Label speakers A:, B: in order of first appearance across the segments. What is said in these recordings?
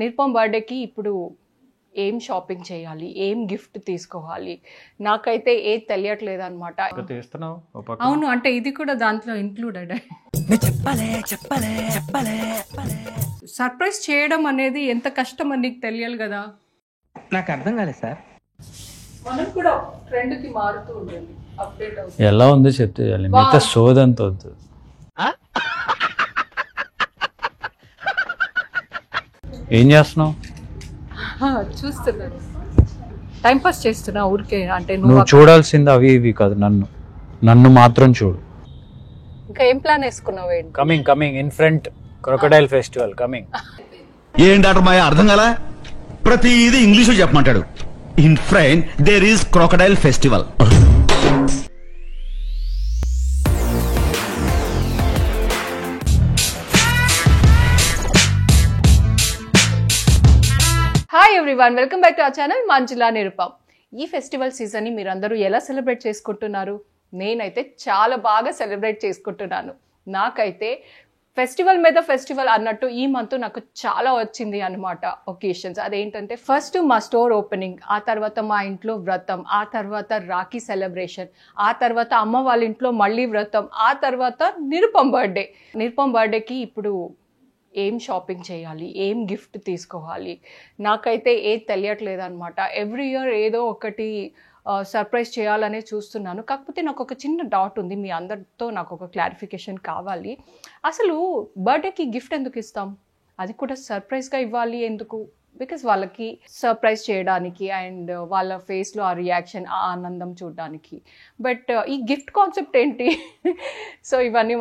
A: నిరుపమ్ బర్త్డేకి ఇప్పుడు ఏం షాపింగ్ చేయాలి, ఏం గిఫ్ట్ తీసుకోవాలి, నాకైతే ఏది తెలియట్లేదు అనమాట. అవును, అంటే ఇది కూడా దాంట్లో ఇంక్లూడెడ్. సర్ప్రైజ్ చేయడం అనేది ఎంత కష్టం అని నీకు తెలియాలి కదా.
B: నాకు అర్థం కాలేదు సార్.
A: మనం కూడా ట్రెండ్ కి మారుతూ ఉంటుంది, అప్డేట్ అవుతుంది.
C: ఎలా ఉంది చెప్తే మిగతా సోదంత వద్దు. ఏం చేస్తున్నావు?
A: చూస్తున్నాను, టైం పాస్ చేస్తున్నా ఊరికే. అంటే
C: నువ్వు చూడాల్సింది అవి ఇవి కాదు, నన్ను మాత్రం చూడు.
A: ఇంకా ఏం ప్లాన్ వేసుకున్నావు?
C: Coming in front crocodile festival coming.
D: ఏం డాక్టర్ మాయ అర్థం కాలా? ప్రతిదీ ఇంగ్లీష్ లో చెప్పమంటాడు. In front there is crocodile festival.
A: Hi everyone, welcome back to our channel Manjula Nirupam. ఈ ఫెస్టివల్ సీజన్ని మీరందరూ ఎలా సెలబ్రేట్ చేసుకుంటున్నారు? నేనైతే చాలా బాగా సెలబ్రేట్ చేసుకుంటున్నాను. నాకైతే ఫెస్టివల్ మీద ఫెస్టివల్ అన్నట్టు ఈ మంత్ నాకు చాలా వచ్చింది అనమాట ఒకేషన్స్. అదేంటంటే ఫస్ట్ మా స్టోర్ ఓపెనింగ్, ఆ తర్వాత మా ఇంట్లో వ్రతం, ఆ తర్వాత రాఖీ సెలబ్రేషన్, ఆ తర్వాత అమ్మ వాళ్ళ ఇంట్లో మళ్ళీ వ్రతం, ఆ తర్వాత నిరుపమ్ బర్త్డేకి ఇప్పుడు ఏం షాపింగ్ చేయాలి, ఏం గిఫ్ట్ తీసుకోవాలి, నాకైతే ఏది తెలియట్లేదు అనమాట. ఎవ్రీ ఇయర్ ఏదో ఒకటి సర్ప్రైజ్ చేయాలనే చూస్తున్నాను. కాకపోతే నాకు ఒక చిన్న డౌట్ ఉంది, మీ అందరితో నాకు ఒక క్లారిఫికేషన్ కావాలి. అసలు బర్త్డేకి గిఫ్ట్ ఎందుకు ఇస్తాం? అది కూడా సర్ప్రైజ్గా ఇవ్వాలి ఎందుకు? బికాస్ వాళ్ళకి సర్ప్రైజ్ చేయడానికి అండ్ వాళ్ళ ఫేస్లో ఆ రియాక్షన్, ఆ ఆనందం చూడడానికి. బట్ ఈ గిఫ్ట్ కాన్సెప్ట్ ఏంటి? సో ఇవన్నీ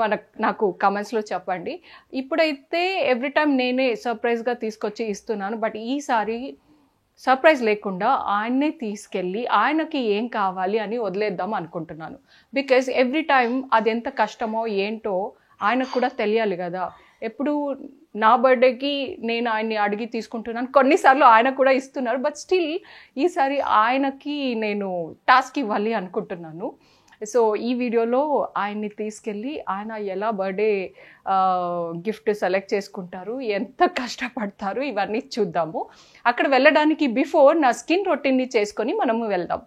A: నాకు కమెంట్స్లో చెప్పండి. ఇప్పుడైతే ఎవ్రీ టైం నేనే సర్ప్రైజ్గా తీసుకొచ్చి ఇస్తున్నాను. బట్ ఈసారి సర్ప్రైజ్ లేకుండా ఆయన్నే తీసుకెళ్ళి ఆయనకి ఏం కావాలి అని వదిలేద్దాం అనుకుంటున్నాను. బికాజ్ ఎవ్రీ టైం అది ఎంత కష్టమో ఏంటో ఆయనకు కూడా తెలియాలి కదా. ఎప్పుడు నా బర్త్డేకి నేను ఆయన్ని అడిగి తీసుకుంటున్నాను, కొన్నిసార్లు ఆయన కూడా ఇస్తున్నారు. బట్ స్టిల్ ఈసారి ఆయనకి నేను టాస్క్ ఇవ్వాలి అనుకుంటున్నాను. సో ఈ వీడియోలో ఆయన్ని తీసుకెళ్ళి ఆయన ఎలా బర్త్డే గిఫ్ట్ సెలెక్ట్ చేసుకుంటారు, ఎంత కష్టపడతారు, ఇవన్నీ చూద్దాము. అక్కడ వెళ్ళడానికి బిఫోర్ నా స్కిన్ రొటీన్ని చేసుకొని మనము వెళ్దాం.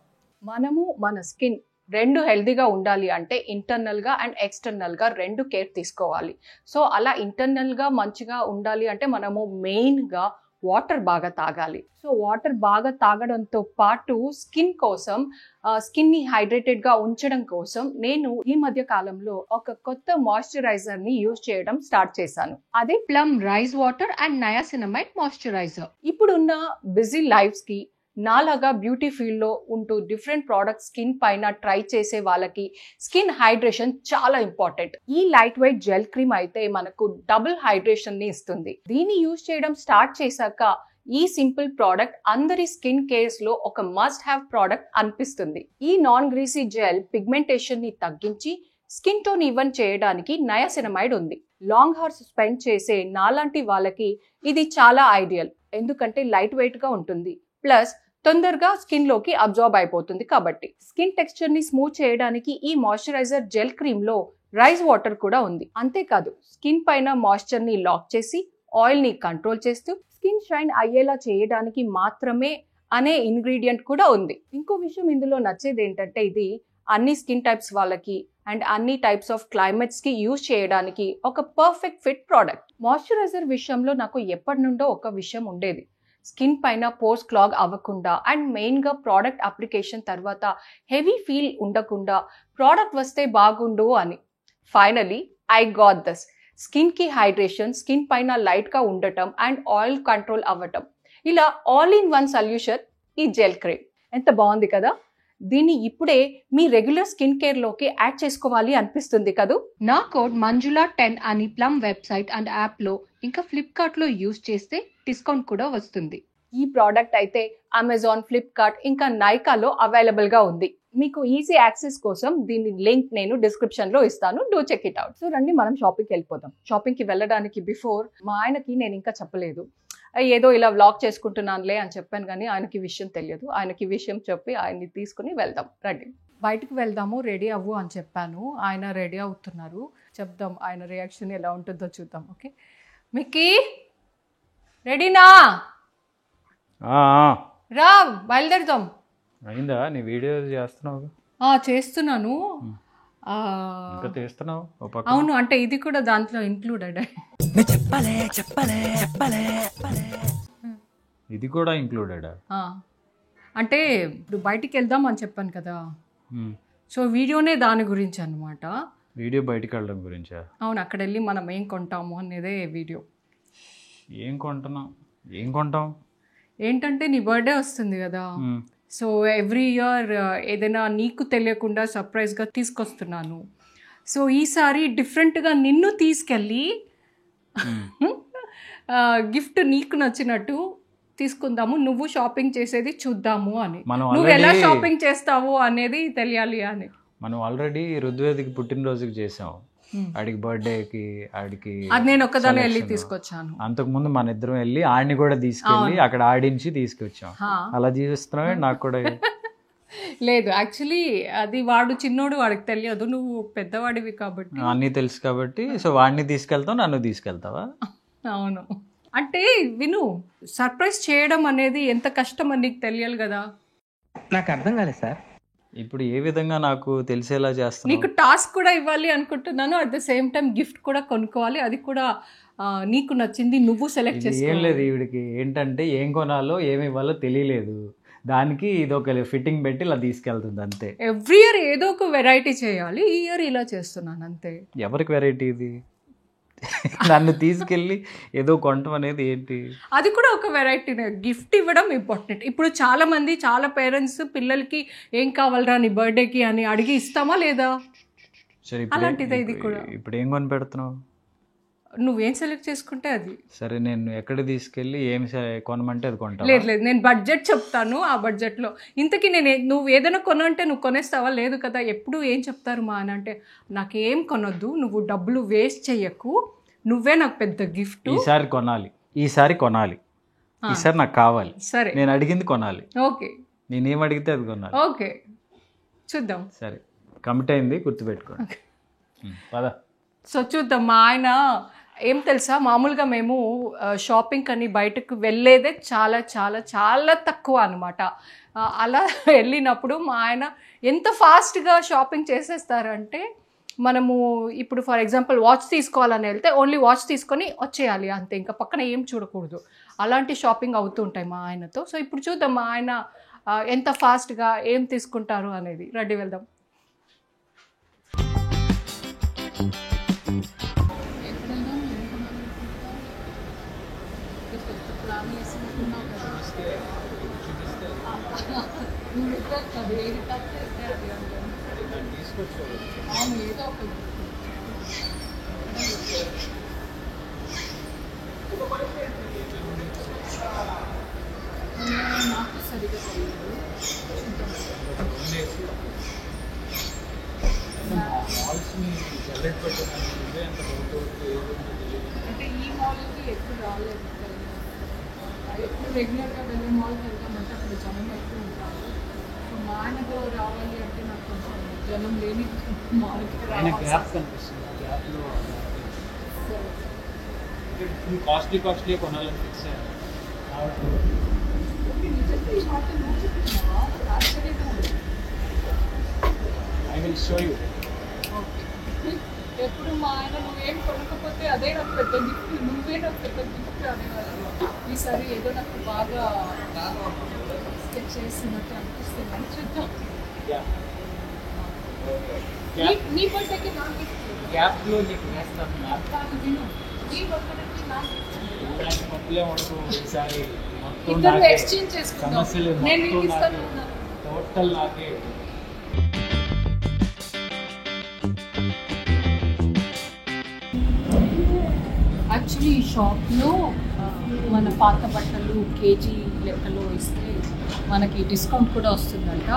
A: మన స్కిన్ రెండు హెల్దీగా ఉండాలి అంటే ఇంటర్నల్గా అండ్ ఎక్స్టర్నల్గా రెండు కేర్ తీసుకోవాలి. సో అలా ఇంటర్నల్గా మంచిగా ఉండాలి అంటే మనము మెయిన్గా వాటర్ బాగా తాగాలి. సో వాటర్ బాగా తాగడంతో పాటు స్కిన్ కోసం, స్కిన్ని హైడ్రేటెడ్గా ఉంచడం కోసం నేను ఈ మధ్య కాలంలో ఒక కొత్త మాయిశ్చరైజర్ని యూజ్ చేయడం స్టార్ట్ చేశాను. అదే plum rice water and niacinamide moisturiser. ఇప్పుడున్న బిజీ లైఫ్స్కి నాలాగా బ్యూటీ ఫీల్డ్లో ఉంటూ డిఫరెంట్ ప్రోడక్ట్స్ స్కిన్ పైన ట్రై చేసే వాళ్ళకి స్కిన్ హైడ్రేషన్ చాలా ఇంపార్టెంట్. ఈ లైట్ వెయిట్ జెల్ క్రీమ్ అయితే మనకు డబుల్ హైడ్రేషన్ని ఇస్తుంది. దీన్ని యూజ్ చేయడం స్టార్ట్ చేశాక ఈ సింపుల్ ప్రోడక్ట్ అందరి స్కిన్ కేర్స్ లో ఒక మస్ట్ హ్యావ్ ప్రోడక్ట్ అనిపిస్తుంది. ఈ నాన్ గ్రీసీ జెల్ పిగ్మెంటేషన్ ని తగ్గించి స్కిన్ టోన్ ఈవెన్ చేయడానికి నయాసినమైడ్ ఉంది. లాంగ్ హౌర్స్ స్పెండ్ చేసే నాలాంటి వాళ్ళకి ఇది చాలా ఐడియల్, ఎందుకంటే లైట్ వెయిట్ గా ఉంటుంది, ప్లస్ తొందరగా స్కిన్ లోకి అబ్జార్బ్ అయిపోతుంది. కాబట్టి స్కిన్ టెక్స్చర్ ని స్మూత్ చేయడానికి ఈ మాయిశ్చరైజర్ జెల్ క్రీమ్ లో రైస్ వాటర్ కూడా ఉంది. అంతేకాదు స్కిన్ పైన మాయిశ్చర్ ని లాక్ చేసి ఆయిల్ ని కంట్రోల్ చేస్తూ స్కిన్ షైన్ అయ్యేలా చేయడానికి మాత్రమే అనే ఇంగ్రీడియంట్ కూడా ఉంది. ఇంకో విషయం ఇందులో నచ్చేది ఏంటంటే ఇది అన్ని స్కిన్ టైప్స్ వాళ్ళకి అండ్ అన్ని టైప్స్ ఆఫ్ క్లైమేట్స్ కి యూజ్ చేయడానికి ఒక పర్ఫెక్ట్ ఫిట్ ప్రోడక్ట్. మాయిశ్చరైజర్ విషయంలో నాకు ఎప్పటి నుండో ఒక విషయం ఉండేది, స్కిన్ పైన పోర్స్ క్లాగ్ అవ్వకుండా అండ్ మెయిన్గా ప్రోడక్ట్ అప్లికేషన్ తర్వాత హెవీ ఫీల్ ఉండకుండా ప్రోడక్ట్ వస్తే బాగుండు అని. Finally I got this. స్కిన్కి హైడ్రేషన్, స్కిన్ పైన లైట్గా ఉండటం అండ్ ఆయిల్ కంట్రోల్ అవ్వటం, ఇలా ఆల్ ఇన్ వన్ సొల్యూషన్ ఈ జెల్ క్రీమ్. ఎంత బాగుంది కదా. దీన్ని ఇప్పుడే మీ రెగ్యులర్ స్కిన్ కేర్లోకి యాడ్ చేసుకోవాలి అనిపిస్తుంది కదూ. నా కోడ్ మంజులా10 అని ప్లమ్ వెబ్సైట్ అండ్ యాప్లో ఇంకా ఫ్లిప్కార్ట్లో యూజ్ చేస్తే డిస్కౌంట్ కూడా వస్తుంది. ఈ ప్రోడక్ట్ అయితే అమెజాన్, ఫ్లిప్కార్ట్ ఇంకా నైకాలో అవైలబుల్గా ఉంది. మీకు ఈజీ యాక్సెస్ కోసం దీని లింక్ నేను డిస్క్రిప్షన్లో ఇస్తాను, డూ చెక్ ఇట్ అవుట్. సో రండి మనం షాపింగ్కి వెళ్ళిపోదాం. షాపింగ్కి వెళ్ళడానికి బిఫోర్ మా ఆయనకి నేను ఇంకా చెప్పలేదు, ఏదో ఇలా వ్లాగ్ చేసుకుంటున్నానులే అని చెప్పాను, కానీ ఆయనకి విషయం తెలియదు. ఆయనకి విషయం చెప్పి ఆయన్ని తీసుకుని వెళ్దాం. రండి బయటకు వెళ్దాము, రెడీ అవ్వు అని చెప్పాను. ఆయన రెడీ అవుతున్నారు, చెప్దాం ఆయన రియాక్షన్ ఎలా ఉంటుందో చూద్దాం. ఓకే మిక్కీ, రెడీనా? రా బయలుదేరుతాం.
C: అయిందా నీ వీడియో చేస్తున్నావు?
A: చేస్తున్నాను.
C: ఇంకా తీస్తున్నావు?
A: అవును, అంటే ఇది కూడా దాంట్లో ఇంక్లూడెడ్.
C: ఇది కూడా ఇంక్లూడెడ్?
A: అంటే ఇప్పుడు బయటికి వెళ్దాం అని చెప్పాను కదా, సో వీడియోనే దాని గురించి అనమాట.
C: వీడియో బయటికి వెళ్ళడం గురించా?
A: అవును, అక్కడ వెళ్ళి మనం ఏం కొంటాము అనేదే వీడియో.
C: ఏం కొంటున్నాం? ఏం కొంటాం?
A: ఏంటంటే నీ బర్త్డే వస్తుంది కదా, సో ఎవ్రీ ఇయర్ ఏదైనా నీకు తెలియకుండా సర్ప్రైజ్గా తీసుకొస్తున్నాను. సో ఈసారి డిఫరెంట్గా నిన్ను తీసుకెళ్ళి గిఫ్ట్ నీకు నచ్చినట్టు తీసుకుందాము, నువ్వు షాపింగ్ చేసేది చూద్దాము అని. నువ్వు ఎలా షాపింగ్ చేస్తావు అనేది తెలియాలి అని.
C: మనం ఆల్రెడీ ఋగ్వేదికి పుట్టినరోజుకి చేసాం, ఆడికి బర్త్డేకి, ఆడికి.
A: అది నేను ఒక్కదాన్ని వెళ్ళి తీసుకొచ్చాను.
C: అంతకుముందు మన ఇద్దరం వెళ్ళి ఆడిని కూడా తీసుకెళ్ళి అక్కడ ఆడించి తీసుకొచ్చాం. అలా జీవిస్తున్నావే నాకు కూడా.
A: లేదు, యాక్చువల్లీ అది వాడు చిన్నోడు, వాడికి తెలియదు, నువ్వు పెద్దవాడివి కాబట్టి
C: అన్నీ తెలుసు కాబట్టి. సో వాడిని తీసుకెళ్తావు, నన్ను తీసుకెళ్తావా?
A: అవును. అంటే విను, సర్ప్రైజ్ చేయడం అనేది ఎంత కష్టం అని నీకు తెలియాలి కదా.
B: నాకు అర్థం కాలేదు సార్.
C: ఇప్పుడు ఏ విధంగా నాకు తెలిసేలా చేస్తాను?
A: నీకు టాస్క్ కూడా ఇవ్వాలి అనుకుంటున్నాను, at the same time gift కూడా కొనుక్కోవాలి, అది కూడా నీకు నచ్చింది నువ్వు సెలెక్ట్ చేసుకో.
C: ఏం లేదు, ఈవిడికి ఏంటంటే ఏం కొనాలో ఏమి ఇవ్వాలో తెలియలేదు, దానికి ఇది ఒక ఫిట్టింగ్ పెట్టి ఇలా తీసుకెళ్తుంది అంతే.
A: ఎవ్రీ ఇయర్ ఏదో ఒక వెరైటీ చేయాలి, ఈ ఇయర్ ఇలా చేస్తున్నాను అంతే.
C: ఎవరికి వెరైటీ ఇది? నన్ను తీసుకెళ్ళి ఏదో కొనటం అనేది ఏంటి?
A: అది కూడా ఒక వెరైటీనే. గిఫ్ట్ ఇవ్వడం ఇంపార్టెంట్. ఇప్పుడు చాలా మంది, చాలా పేరెంట్స్ పిల్లలకి ఏం కావాలరా నీ బర్త్డేకి అని అడిగి ఇస్తామా లేదా?
C: సరే,
A: అలాంటిదే ఇది కూడా.
C: ఇప్పుడు ఏం కొని పెడుతున్నావు?
A: నువ్వేం సెలెక్ట్ చేసుకుంటే అది.
C: సరే, నేను ఎక్కడ తీసుకెళ్ళి ఏం కొనమంటే అది కొంటా?
A: లేదు లేదు, నేను బడ్జెట్ చెప్తాను, ఆ బడ్జెట్లో. ఇంతకీ నువ్వు ఏదైనా కొనంటే నువ్వు కొనేస్తావా? లేదు కదా. ఎప్పుడు ఏం చెప్తారు మా అని అంటే, నాకేం కొనొద్దు, నువ్వు డబ్బులు వేస్ట్ చెయ్యకు, నువ్వే నాకు పెద్ద గిఫ్ట్. ఈసారి
C: కొనాలి, ఈసారి నాకు కావాలి.
A: సరే,
C: నేను అడిగింది కొనాలి.
A: ఓకే,
C: నేనేం అడిగితే అది కొనాలి.
A: ఓకే, చూద్దాం.
C: సరే, కమిట్ అయింది, గుర్తుపెట్టుకో. పద.
A: సో చూద్దాం. మా ఆయన ఏం తెలుసా, మామూలుగా మేము షాపింగ్ అని బయటకు వెళ్ళేదే చాలా చాలా చాలా తక్కువ అనమాట. అలా వెళ్ళినప్పుడు మా ఆయన ఎంత ఫాస్ట్గా షాపింగ్ చేసేస్తారంటే, మనము ఇప్పుడు ఫర్ ఎగ్జాంపుల్ వాచ్ తీసుకోవాలని వెళ్తే ఓన్లీ వాచ్ తీసుకొని వచ్చేయాలి అంతే, ఇంకా పక్కన ఏం చూడకూడదు. అలాంటి షాపింగ్ అవుతుంటాయి మా ఆయనతో. సో ఇప్పుడు చూద్దాం మా ఆయన ఎంత ఫాస్ట్గా ఏం తీసుకుంటారు అనేది. రెడీ, వెళ్దాం. నాకు సరిగా తెలియదు. అంటే ఈ మాల్కి ఎప్పుడు రాలేదు, ఎప్పుడు రెగ్యులర్గా వెళ్ళే మాల్కి వెళ్తామంటే అక్కడ జనం ఎక్కువ ఉంటారు. సో మా ఆయనతో రావాలి అంటే నాకు కొంచెం జనం లేని మాల్కి రావాలి.
B: కాస్ట్లీ కొనాలని ఫిక్స్ అయ్యాను. I will show you.
A: ఎప్పుడు మా ఆయన నువ్వేం కొనకపోతే అదే నాకు పెద్ద గిఫ్ట్, నువ్వే నాకు పెద్ద గిఫ్ట్ అనేవాళ్ళు. ఈసారి ఏదో నాకు బాగా స్కెచ్ చేసినట్టు అనిపిస్తుంది. చూద్దాం. నీ బర్త్డేకి నా గిఫ్ట్
B: గ్యాప్లో నీకు వేస్తాను.
A: నీ బర్త్డేకి నా గిఫ్ట్
B: మొత్తలే ఉండదు. ఈసారి
A: ఇద్దరు ఎక్స్చేంజ్ చేసుకుందాం. నేను నీకు ఇస్తాను.
B: టోటల్ నాకే.
A: యాక్చువల్లీ ఈ షాప్లో మన పాత బట్టలు కేజీ లెక్కలో ఇస్తే మనకి డిస్కౌంట్ కూడా వస్తుందంట.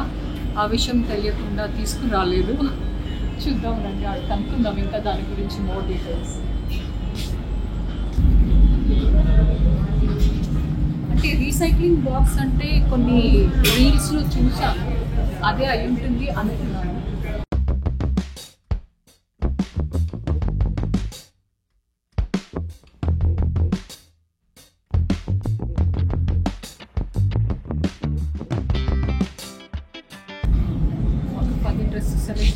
A: ఆ విషయం తెలియకుండా తీసుకురాలేదు. చూద్దాం రండి, అది కనుక్కుందాం ఇంకా దాని గురించి మోర్ డీటెయిల్స్. అంటే రీసైక్లింగ్ బాక్స్ అంటే కొన్ని రీల్స్లో చూసాను, అదే అయి ఉంటుంది అనుకున్నాను.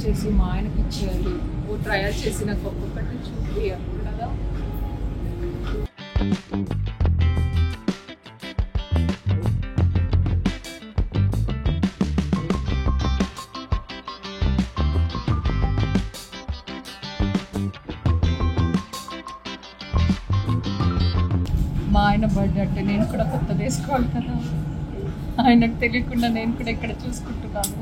A: చేసి మా ఆయనకి ఇచ్చేయాలి. ఓ ట్రయల్ చేసి నాకు ఒక్కొక్కటి చూపించాలి కదా. మా ఆయన బర్త్డే అంటే నేను కూడా కొత్తది వేసుకోవాలి కదా. ఆయనకు తెలియకుండా నేను కూడా ఇక్కడ చూసుకుంటున్నాను.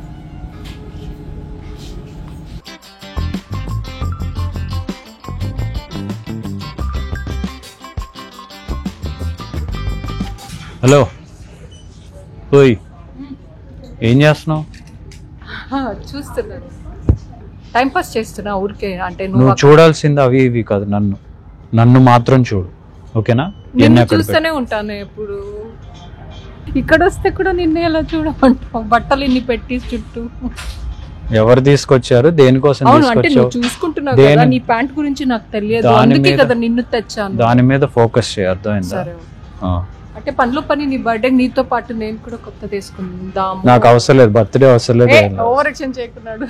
C: హలో, ఓయ్ ఏం చేస్తున్నావు?
A: చూస్తున్నాను, టైంపాస్ చేస్తున్నా ఊరికే. అంటే
C: నువ్వు చూడాల్సింది అవి ఇవి కాదు, నన్ను మాత్రం చూడు, ఓకేనా?
A: నేను చూస్తూనే ఉంటాను ఎప్పుడు. ఇక్కడ వస్తే కూడా నిన్నే ఎలా చూడమంటావు? బట్టలు ఇన్ని పెట్టి చుట్టూ
C: ఎవరు తీసుకొచ్చారు, దేనికోసం
A: అవును అంటే
C: తీసుకొచ్చావు?
A: నువ్వు చూసుకుంటున్నావు కదా. నీ ప్యాంట్ గురించి నాకు తెలియదు, అందుకే కదా నిన్ను తెచ్చాను.
C: దాని మీద ఫోకస్ చేయ, అర్థమైందా?
A: సరే, అంటే పనిలో పని నీ బర్త్డే నీతో పాటు నేను కూడా కొత్త తీసుకుందాము.
C: నాకు అవసరం లేదు, బర్త్డే అవసరం లేదు.
A: ఓవర్ యాక్షన్ చేయకున్నాడు.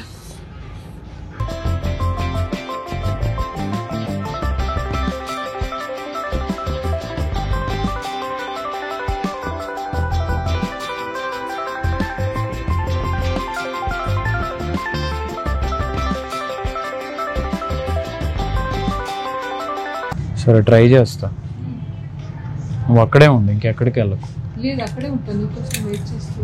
C: సరే ట్రై చేస్తా, నువ్వు అక్కడే ఉండు, ఇంకెక్కడికి వెళ్ళకు.
A: లేదు అక్కడే ఉంటాను, నీకోసం వెయిట్ చేస్తూ.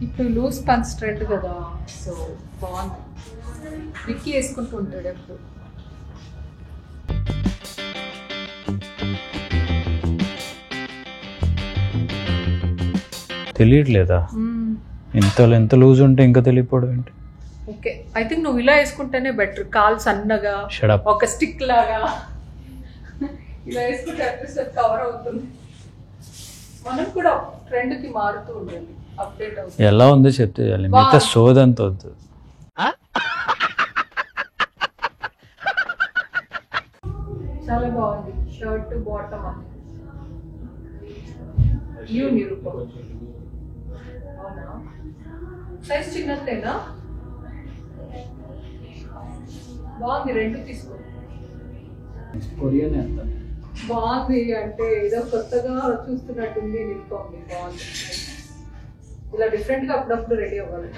A: ఇప్పుడు లూజ్ పన్స్ ట్రెండ్ కదా, సో బాగుంది. విక్కీ వేసుకుంటూ ఉంటాడు ఎప్పుడు.
C: తెలియట్లేదా? ఎంత లూజ్ ఉంటే ఇంకా తెలియపోవడం ఏంటి?
A: ఓకే, ఐ థింక్ నువ్వు ఇలా వేసుకుంటేనే బెటర్. కాల్ సన్నగా ఒక స్టిక్ లాగా ఇలా వేసుకుంటే అట్లీస్ట్ కవర్ అవుతుంది. మనం కూడా ట్రెండ్ కి మారుతూ ఉండాలి, అప్డేట్ అవుతుంది.
C: ఎలా ఉందో చెప్తే చాలు, మిగతా సోదంత వద్దు.
A: చాలా బాగుంది. షర్ట్ బాటమ్ అని నిరూపం. అవునా, సైజ్ చిన్నదేనా? బాగుంది, రెండు తీసుకో.
C: కొరియన్
A: బాగుంది, అంటే ఏదో కొత్తగా చూస్తున్నట్టుంది. నిలుపుకోండి, బాగుంది. ఇలా డిఫరెంట్ గా అప్పుడప్పుడు రెడీ అవ్వాలి.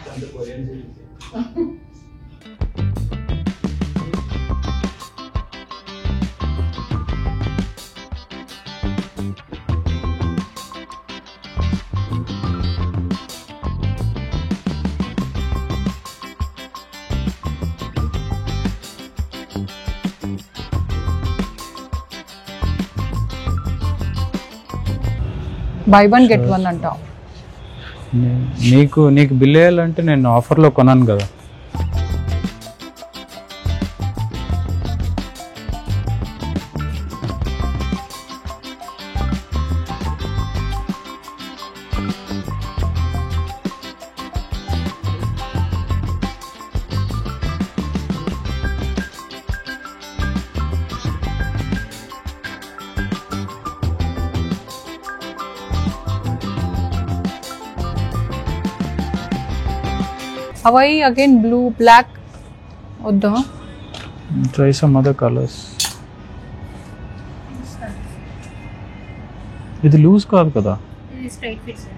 A: బై వన్ గెట్ వన్ అంటావు.
C: నీకు బిల్ వేయాలంటే నేను ఆఫర్లో కొన్నాను కదా.
A: Hawaii again blue, black. వద్దా?
C: Try some other colors. ఇది లూజ్ కాదు కదా.
E: ఇది straight fit sir.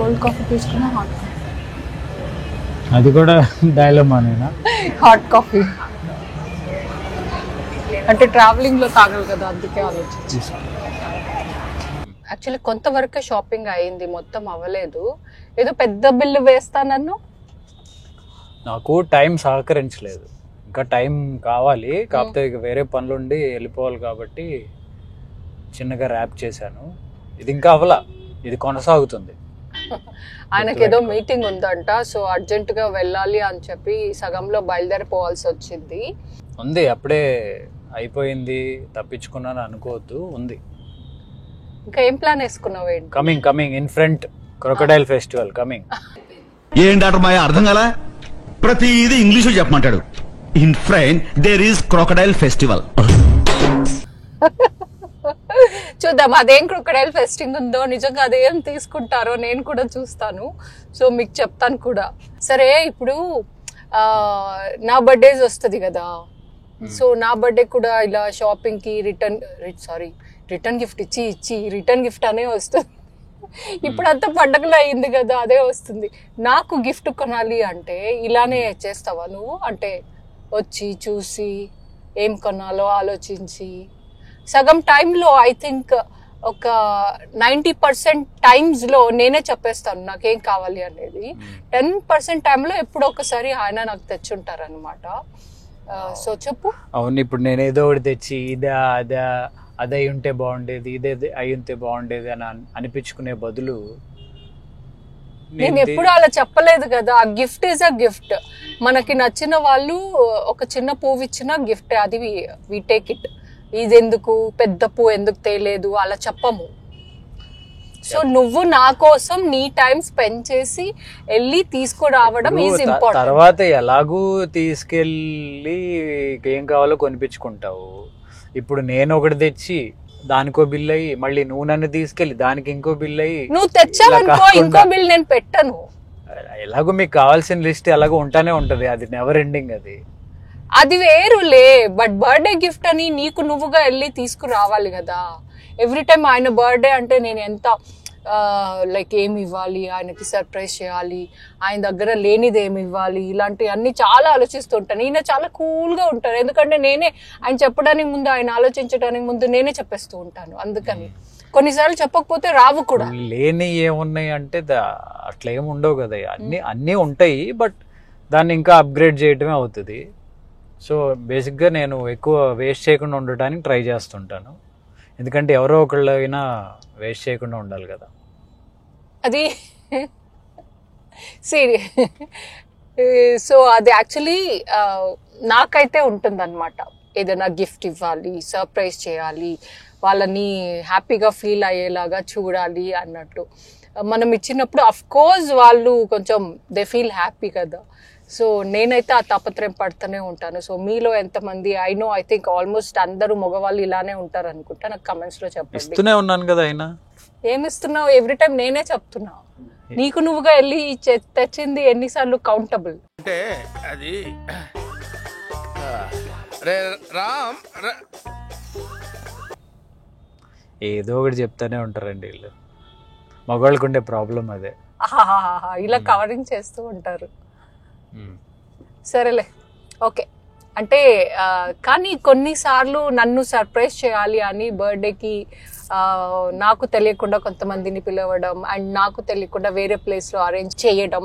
A: Cold coffee తీసుకున్నా హాట్ కాఫీ?
C: అది కూడా డైలమానేనా?
A: హాట్ కాఫీ అంటే ట్రావెలింగ్లో తాగాలి కదా, అందుకే ఆలోచించి. యాక్చువల్లీ కొంతవరకే షాపింగ్ అయింది, మొత్తం అవ్వలేదు. ఏదో పెద్ద బిల్లు వేస్తానన్ను.
C: నాకు టైం సహకరించలేదు, ఇంకా టైం కావాలి, కాకపోతే ఇక వేరే పనులుండి వెళ్ళిపోవాలి కాబట్టి చిన్నగా ర్యాప్ చేశాను. ఇది ఇంకా అవ్వలా, ఇది కొనసాగుతుంది.
A: ఆయనకి ఏదో మీటింగ్ ఉందంట, సో అర్జెంటుగా వెళ్ళాలి అని చెప్పి సగంలో బయలుదేరిపోవాల్సి వచ్చింది.
C: ఉంది, అప్పుడే అయిపోయింది, తప్పించుకున్నాను అనుకోవద్దు, ఉంది.
A: ఇంకా ఏం ప్లాన్ వేసుకున్నావు? ఏంటి?
C: Coming in front crocodile festival coming.
D: ఏం డాక్టర్ మాయ అర్థం కాలా? ప్రతిదీ ఇంగ్లీష్ చెప్పమంటాడు. In front there is crocodile festival.
A: చూద్దాం అదేం క్రొకడైల్ ఫెస్టింగ్ ఉందో, నిజంగా అదేం తీసుకుంటారో నేను కూడా చూస్తాను, సో మీకు చెప్తాను కూడా. సరే, ఇప్పుడు నా బర్త్డేస్ వస్తుంది కదా, సో నా బర్త్డే కూడా ఇలా షాపింగ్కి రిటర్న్ గిఫ్ట్ ఇచ్చి రిటర్న్ గిఫ్ట్ అనే వస్తుంది. ఇప్పుడు అంతా పండగలు అయింది కదా, అదే వస్తుంది. నాకు గిఫ్ట్ కొనాలి అంటే ఇలానే చేస్తావా నువ్వు? అంటే వచ్చి చూసి ఏం కొనాలో ఆలోచించి సగం టైంలో ఐ థింక్ ఒక 90% టైమ్స్లో నేనే చెప్పేస్తాను నాకేం కావాలి అనేది. 10% టైంలో ఎప్పుడో ఒకసారి ఆయన నాకు తెచ్చుంటారు అనమాట. సో చెప్పు.
C: అవును, ఇప్పుడు నేను ఏదో ఒకటి తెచ్చి అదే అయి ఉంటే బాగుండేది, ఇదే అయి ఉంటే బాగుండేది అని అనిపించుకునే బదులు
A: నేను ఎప్పుడు అలా చెప్పలేదు కదా. ఆ గిఫ్ట్ ఈజ్ అ గిఫ్ట్. మనకి నచ్చిన వాళ్ళు ఒక చిన్న పువ్వు ఇచ్చిన గిఫ్ట్, అది వి టేక్ ఇట్. ఇది ఎందుకు పెద్ద పువ్వు ఎందుకు తేలేదు అలా చెప్పము. సో నువ్వు నా కోసం నీ టైం స్పెండ్ చేసి వెళ్ళి తీసుకురావడం ఈజ్ ఇంపార్టెంట్.
C: తర్వాత ఎలాగూ తీసుకెళ్ళి ఏం కావాలో కొనిపించుకుంటావు. ఇప్పుడు నేను ఒకటి తెచ్చి దానికో బిల్ అయ్యి, మళ్ళీ నువ్వు నన్ను తీసుకెళ్ళి దానికి ఇంకో బిల్ అయ్యి,
A: నువ్వు తెచ్చావనుకో ఇంకో బిల్ నేను పెట్టను.
C: ఎలాగో మీకు కావాల్సిన లిస్ట్ ఎలాగో ఉంటానే ఉంటది, అది నెవర్ ఎండింగ్.
A: అది వేరులే, బట్ బర్త్డే గిఫ్ట్ అని నీకు నువ్వుగా వెళ్ళి తీసుకురావాలి కదా. ఎవ్రీ టైం ఆయన బర్త్డే అంటే నేను ఎంత లైక్ ఏమి ఇవ్వాలి, ఆయనకి సర్ప్రైజ్ చేయాలి, ఆయన దగ్గర లేనిది ఏమి ఇవ్వాలి, ఇలాంటివి అన్ని చాలా ఆలోచిస్తుంటాను. ఈయన చాలా కూల్గా ఉంటారు, ఎందుకంటే నేనే ఆయన చెప్పడానికి ముందు, ఆయన ఆలోచించడానికి ముందు నేనే చెప్పేస్తూ ఉంటాను. అందుకని కొన్నిసార్లు చెప్పకపోతే రావు కూడా.
C: లేని ఏమున్నాయి అంటే అట్లా ఏమి ఉండవు కదా, అన్నీ ఉంటాయి, బట్ దాన్ని ఇంకా అప్గ్రేడ్ చేయటమే అవుతుంది. సో బేసిక్గా నేను ఎక్కువ వేస్ట్ చేయకుండా ఉండటానికి ట్రై చేస్తుంటాను, ఎందుకంటే ఎవరో ఒకళ్ళైనా వేస్ట్ చేయకుండా ఉండాలి కదా.
A: అది సో అది యాక్చువల్లీ నాకైతే ఉంటుందన్నమాట. ఏదైనా గిఫ్ట్ ఇవ్వాలి, సర్ప్రైజ్ చేయాలి, వాళ్ళని హ్యాపీగా ఫీల్ అయ్యేలాగా చూడాలి అన్నట్టు. మనం ఇచ్చినప్పుడు అఫ్ కోర్స్ వాళ్ళు కొంచెం దే ఫీల్ హ్యాపీ కదా. సో నేనైతే ఆ తాపత్రయం పడుతూనే ఉంటాను. సో మీలో ఎంతమంది, ఐ థింక్ ఆల్మోస్ట్ అందరూ మగవాళ్ళు ఇలానే ఉంటారు అనుకుంటా. నాకు కమెంట్స్ లో చెప్పండి.
C: ఇస్తూనే ఉన్నాను కదా. అయినా
A: ఏమిస్తున్నావు? ఎవ్రీ టైం నేనే చెప్తున్నా. నీకు నువ్వుగా వెళ్ళి తెచ్చింది ఎన్నిసార్లు కౌంటబుల్
F: అంటే అది
C: ఏదో ఒకటి చెప్తానే ఉంటారండి వీళ్ళు. మగవాళ్ళకు ఉండే ప్రాబ్లం అదే,
A: ఇలా కవరింగ్ చేస్తూ ఉంటారు. సరేలే, ఓకే. అంటే కానీ కొన్నిసార్లు నన్ను సర్ప్రైజ్ చేయాలి అని బర్త్డేకి నాకు తెలియకుండా కొంతమందిని పిలవడం, అండ్ నాకు తెలియకుండా వేరే ప్లేస్లో అరేంజ్ చేయడం,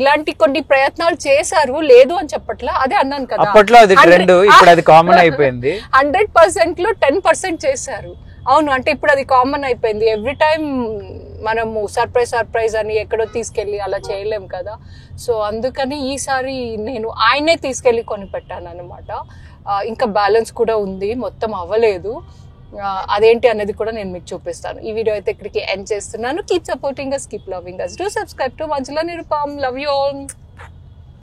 A: ఇలాంటి కొన్ని ప్రయత్నాలు చేశారు. లేదు అని చెప్పట్లా, అదే అన్నాను కదా.
C: అప్పట్లో అది ట్రెండ్, ఇప్పుడు అది కామన్ అయిపోయింది.
A: 100%లో 10% చేశారు. అవును, అంటే ఇప్పుడు అది కామన్ అయిపోయింది. ఎవ్రీ టైం మనము సర్ప్రైజ్ అని ఎక్కడో తీసుకెళ్ళి అలా చేయలేం కదా. సో అందుకని ఈసారి నేను ఆయనే తీసుకెళ్ళి కొనిపెట్టాను అనమాట. ఇంకా బ్యాలెన్స్ కూడా ఉంది, మొత్తం అవ్వలేదు. అదేంటి అనేది కూడా నేను మీకు చూపిస్తాను. ఈ వీడియో అయితే ఇక్కడికి ఎండ్ చేస్తున్నాను. Keep supporting us, keep loving us, do subscribe to Manjula Nirupam. Love you all.